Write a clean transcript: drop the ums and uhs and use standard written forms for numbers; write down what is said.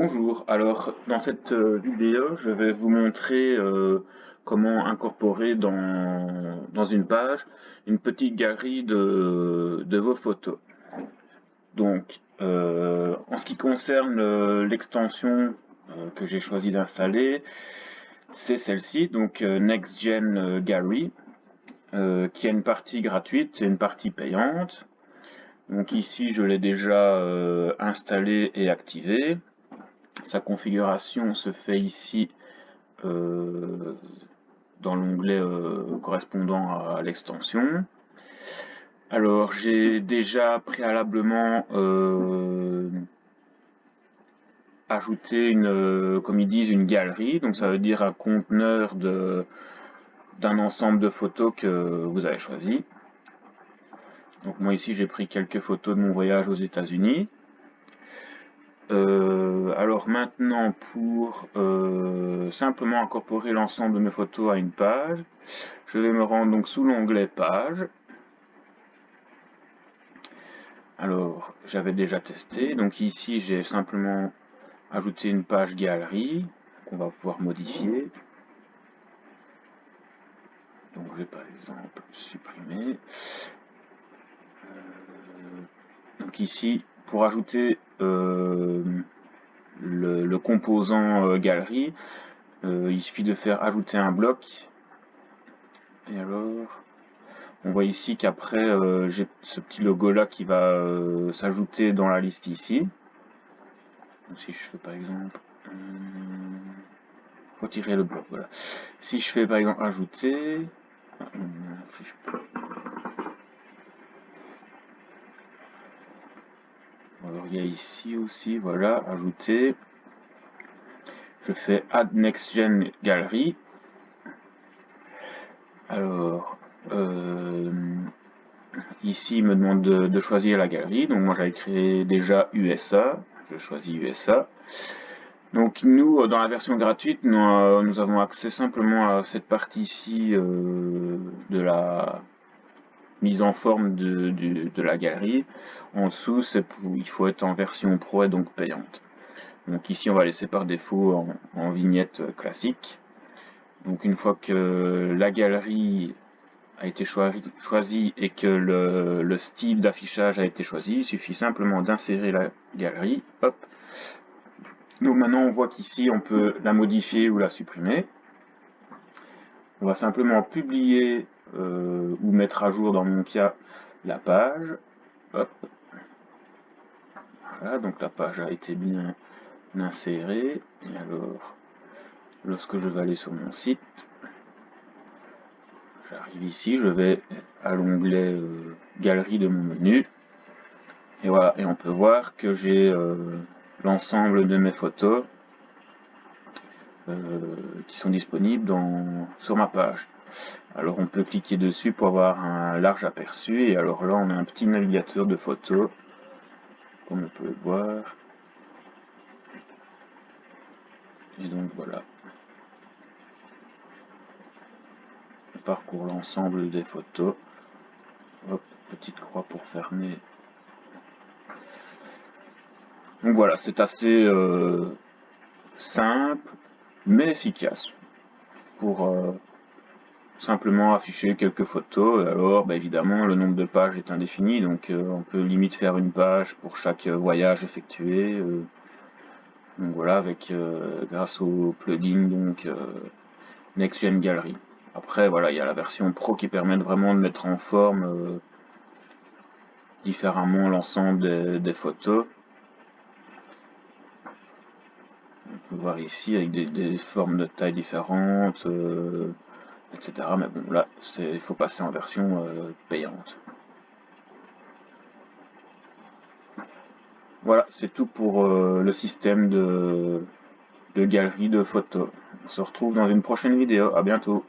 Bonjour, alors dans cette vidéo je vais vous montrer comment incorporer dans une page une petite galerie de vos photos. Donc en ce qui concerne l'extension que j'ai choisi d'installer, c'est celle-ci, donc NextGen Gallery, qui a une partie gratuite et une partie payante. Donc ici je l'ai déjà installé et activé. Sa configuration se fait ici dans l'onglet correspondant à l'extension. Alors j'ai déjà préalablement ajouté comme ils disent, une galerie, donc ça veut dire un conteneur d'un ensemble de photos que vous avez choisi. Donc moi ici j'ai pris quelques photos de mon voyage aux États-Unis. Alors maintenant, pour simplement incorporer l'ensemble de mes photos à une page, je vais me rendre donc sous l'onglet page. Alors j'avais déjà testé, donc ici j'ai simplement ajouté une page galerie qu'on va pouvoir modifier. Donc je vais par exemple supprimer. Donc ici, pour ajouter le composant galerie, il suffit de faire ajouter un bloc. Et alors, on voit ici qu'après j'ai ce petit logo là qui va s'ajouter dans la liste ici. Donc, si je fais par exemple retirer le bloc, voilà. Si je fais par exemple ajouter, alors il y a ici aussi, voilà, ajouter. Je fais Add Next Gen Gallery. Alors, ici il me demande de choisir la galerie. Donc moi j'avais créé déjà USA. Je choisis USA. Donc nous, dans la version gratuite, nous avons accès simplement à cette partie-ci de la mise en forme de la galerie. En dessous, il faut être en version pro et donc payante. Donc ici, on va laisser par défaut en vignette classique. Donc une fois que la galerie a été choisie et que le style d'affichage a été choisi, il suffit simplement d'insérer la galerie. Hop. Donc maintenant on voit qu'ici on peut la modifier ou la supprimer. On va simplement publier ou mettre à jour dans mon cas la page. Hop. Voilà, donc la page a été bien insérée. Et alors, lorsque je vais aller sur mon site, j'arrive ici, je vais à l'onglet galerie de mon menu. Et voilà, et on peut voir que j'ai l'ensemble de mes photos qui sont disponibles sur ma page. Alors on peut cliquer dessus pour avoir un large aperçu, et alors là on a un petit navigateur de photos, comme on peut le voir. Et donc voilà. On parcourt l'ensemble des photos. Hop, petite croix pour fermer. Donc voilà, c'est assez simple, mais efficace pour simplement afficher quelques photos. Et alors, bah, évidemment, le nombre de pages est indéfini, donc on peut limite faire une page pour chaque voyage effectué. Donc voilà, grâce au plugin donc NextGen Gallery. Après, voilà, il y a la version Pro qui permet vraiment de mettre en forme différemment l'ensemble des photos. On peut voir ici avec des formes de taille différentes, etc. Mais bon, là, il faut passer en version payante. Voilà, c'est tout pour le système de galerie de photos. On se retrouve dans une prochaine vidéo. À bientôt.